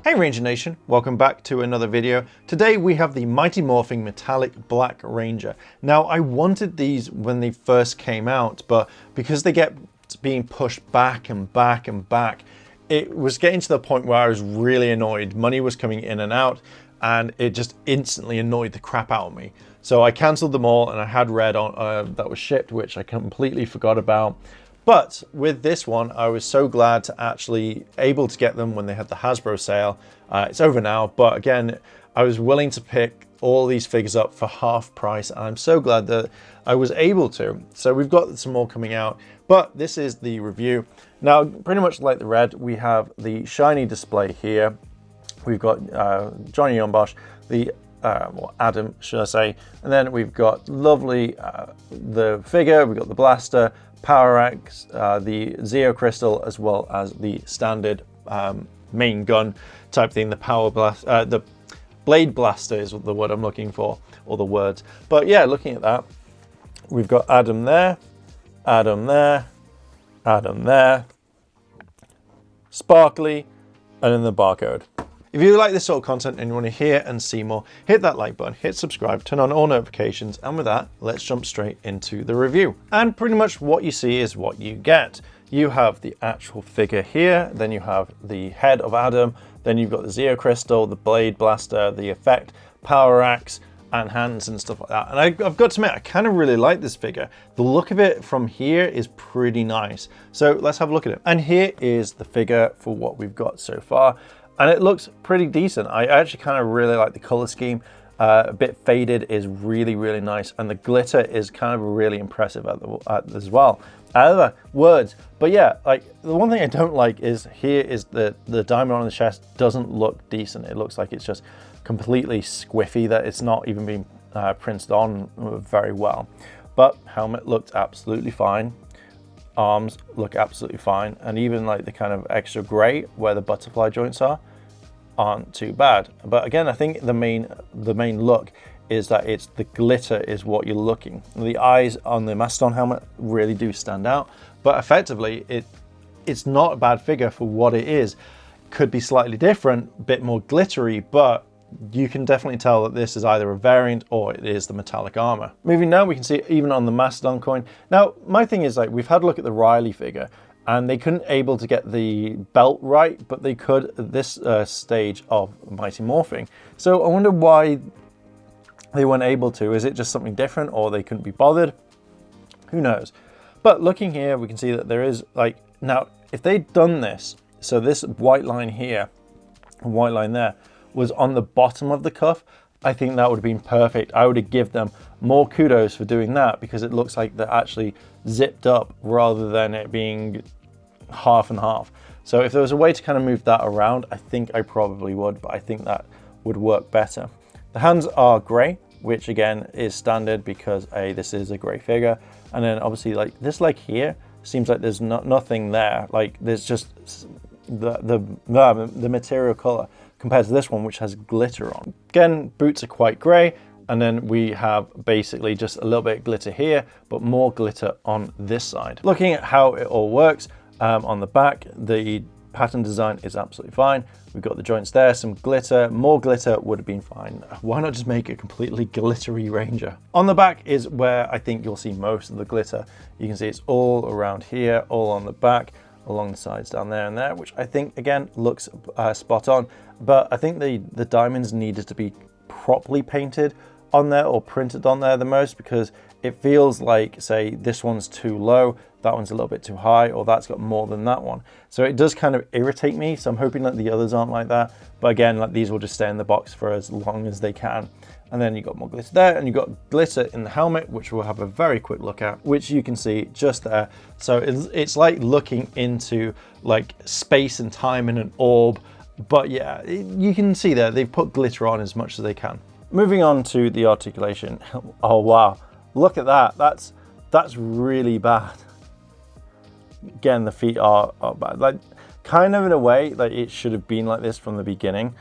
Hey Ranger Nation, welcome back to another video. Today we have the Mighty Morphing Metallic Black Ranger. Now I wanted these when they first came out, but because they get being pushed back and back and back, it was getting to the point where I was really annoyed. Money was coming in and out and it just instantly annoyed the crap out of me. So I cancelled them all and I had red on that was shipped, which I completely forgot about. But with this one, I was so glad to actually able to get them when they had the Hasbro sale. It's over now, but again, I was willing to pick all these figures up for half price, and I'm so glad that I was able to. So we've got some more coming out, but this is the review. Now, pretty much like the red, we have the shiny display here. We've got Johnny Yonbosh, the or Adam, should I say, and then we've got lovely the figure, we've got the blaster, Power Axe, the Zeo Crystal, as well as the standard main gun type thing, the Power Blast, the Blade Blaster is the word I'm looking for, or the words. But yeah, looking at that, we've got Adam there, Adam there, Adam there, sparkly, and then the barcode. If you like this sort of content and you want to hear and see more, hit that like button, hit subscribe, turn on all notifications, and with that, let's jump straight into the review. And pretty much what you see is what you get. You have the actual figure here, then you have the head of Adam, then you've got the Zeo Crystal, the Blade Blaster, the effect, Power Axe, and hands and stuff like that. And I've got to admit, I kind of really like this figure. The look of it from here is pretty nice. So let's have a look at it. And here is the figure for what we've got so far. And it looks pretty decent. I actually kind of really like the color scheme. A bit faded is really, really nice. And the glitter is kind of really impressive as well. Other words. But yeah, like the one thing I don't like is here is the diamond on the chest doesn't look decent. It looks like it's just completely squiffy, that it's not even being printed on very well. But helmet looked absolutely fine. Arms look absolutely fine, and even like the kind of extra gray where the butterfly joints aren't too bad. But again, I think the main look is that it's the glitter is what you're looking. The eyes on the Mastodon helmet really do stand out, but effectively it's not a bad figure for what it is. Could be slightly different, a bit more glittery, but you can definitely tell that this is either a variant or it is the metallic armor. Moving down, we can see even on the Mastodon coin. Now, my thing is, like, we've had a look at the Riley figure and they couldn't able to get the belt right, but they could at this stage of Mighty Morphing. So I wonder why they weren't able to. Is it just something different, or they couldn't be bothered? Who knows? But looking here, we can see that there is, like, now if they'd done this, so this white line here and white line there was on the bottom of the cuff, I think that would have been perfect. I would have given them more kudos for doing that, because it looks like they're actually zipped up rather than it being half and half. So if there was a way to kind of move that around, I think I probably would, but I think that would work better. The hands are gray, which again is standard because this is a gray figure. And then obviously like this leg here seems like there's nothing there. Like there's just the material color compared to this one, which has glitter on. Again, boots are quite gray, and then we have basically just a little bit of glitter here, but more glitter on this side. Looking at how it all works, on the back, the pattern design is absolutely fine. We've got the joints there, some glitter, more glitter would have been fine. Why not just make a completely glittery Ranger? On the back is where I think you'll see most of the glitter. You can see it's all around here, all on the back, along the sides down there and there, which I think again looks spot on. But I think the diamonds needed to be properly painted on there or printed on there the most, because it feels like, say, this one's too low, that one's a little bit too high, or that's got more than that one. So it does kind of irritate me. So I'm hoping that the others aren't like that. But again, like these will just stay in the box for as long as they can. And then you got more glitter there, and you got glitter in the helmet, which we'll have a very quick look at, which you can see just there. So it's like looking into like space and time in an orb. But yeah, you can see there, they've put glitter on as much as they can. Moving on to the articulation. Oh wow, look at that. That's really bad. Again, the feet are bad. Like kind of in a way, like it should have been like this from the beginning.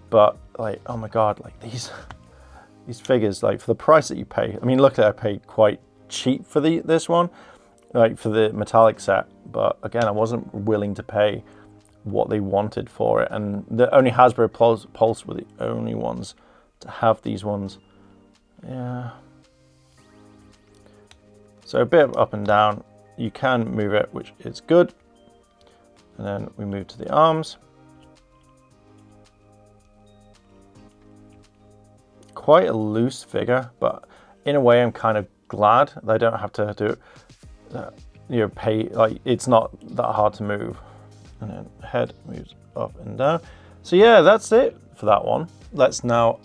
But like, oh my God, like these figures, like for the price that you pay. I mean, look at, I paid quite cheap for this one, like for the metallic set. But again, I wasn't willing to pay what they wanted for it, and the only Hasbro Pulse were the only ones to have these ones. Yeah. So a bit of up and down. You can move it, which is good. And then we move to the arms. Quite a loose figure, but in a way I'm kind of glad that I don't have to do it, it's not that hard to move. And then head moves up and down. So yeah, that's it for that one. Let's now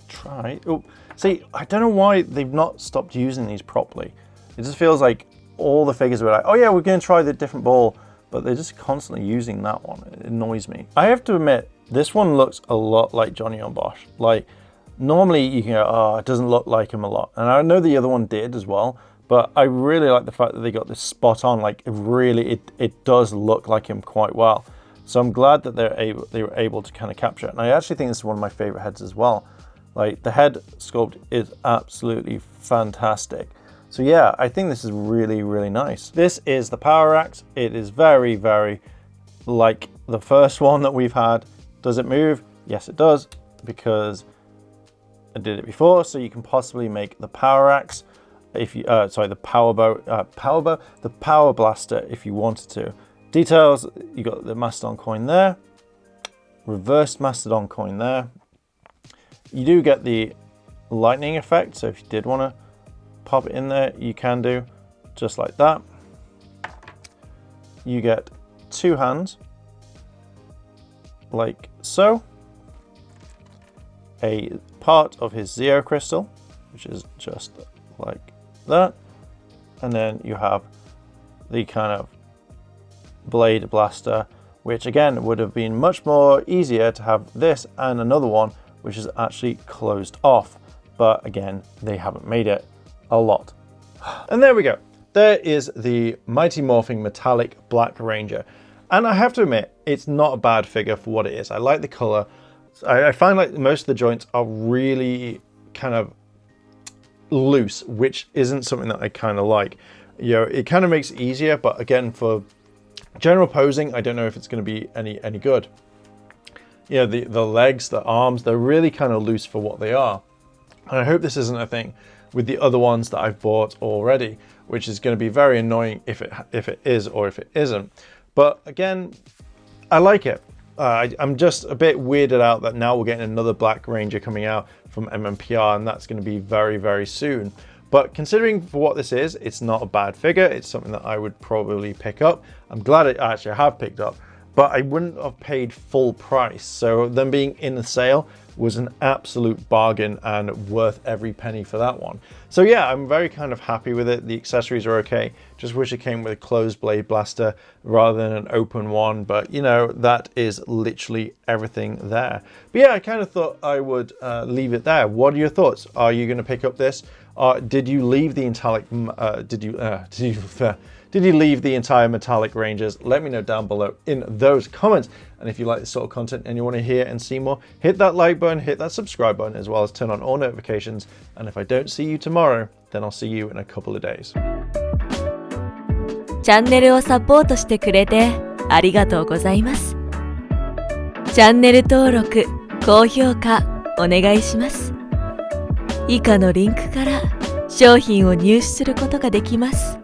try. Oh, see, I don't know why they've not stopped using these properly. It just feels like all the figures were like, oh yeah, we're going to try the different ball, but they're just constantly using that one. It annoys me. I have to admit, this one looks a lot like Johnny on Bosch. Like, normally you can go, oh, it doesn't look like him a lot. And I know the other one did as well, but I really like the fact that they got this spot on. Like, it does look like him quite well. So I'm glad that they were able to kind of capture it. And I actually think this is one of my favorite heads as well. Like, the head sculpt is absolutely fantastic. So yeah, I think this is really, really nice. This is the Power Axe. It is very, very like the first one that we've had. Does it move? Yes, it does, because I did it before. So you can possibly make the Power Axe. If you, the the Power Blaster if you wanted to. Details, you got the Mastodon coin there, reversed Mastodon coin there. You do get the lightning effect, so if you did want to pop it in there, you can do, just like that. You get two hands, like so. A part of his Zeo crystal, which is just like that, and then you have the kind of blade blaster, which again would have been much more easier to have this and another one which is actually closed off, but again they haven't made it a lot. And there we go, there is the Mighty Morphing Metallic Black Ranger, and I have to admit it's not a bad figure for what it is. I like the color. I find like most of the joints are really kind of loose, which isn't something that I kind of like. You know, it kind of makes it easier, but again, for general posing, I don't know if it's going to be any good. You know, the legs, the arms, they're really kind of loose for what they are. And I hope this isn't a thing with the other ones that I've bought already, which is going to be very annoying if it is or if it isn't. But again, I like it. I'm just a bit weirded out that now we're getting another Black Ranger coming out from MMPR, and that's going to be very, very soon. But considering for what this is, it's not a bad figure. It's something that I would probably pick up. I'm glad I actually have picked up, but I wouldn't have paid full price. So them being in the sale was an absolute bargain and worth every penny for that one. So yeah, I'm very kind of happy with it. The accessories are okay. Just wish it came with a closed blade blaster rather than an open one, but you know, that is literally everything there. But yeah, I kind of thought I would leave it there. What are your thoughts? Are you going to pick up this? Did you leave the did you leave the entire Metallic Rangers? Let me know down below in those comments. And if you like this sort of content and you want to hear and see more, hit that like button, hit that subscribe button, as well as turn on all notifications. And if I don't see you tomorrow, then I'll see you in a couple of days. チャンネルをサポートしてくれてありがとうございます。チャンネル登録、高評価お願いします。以下のリンクから商品を入手することができます。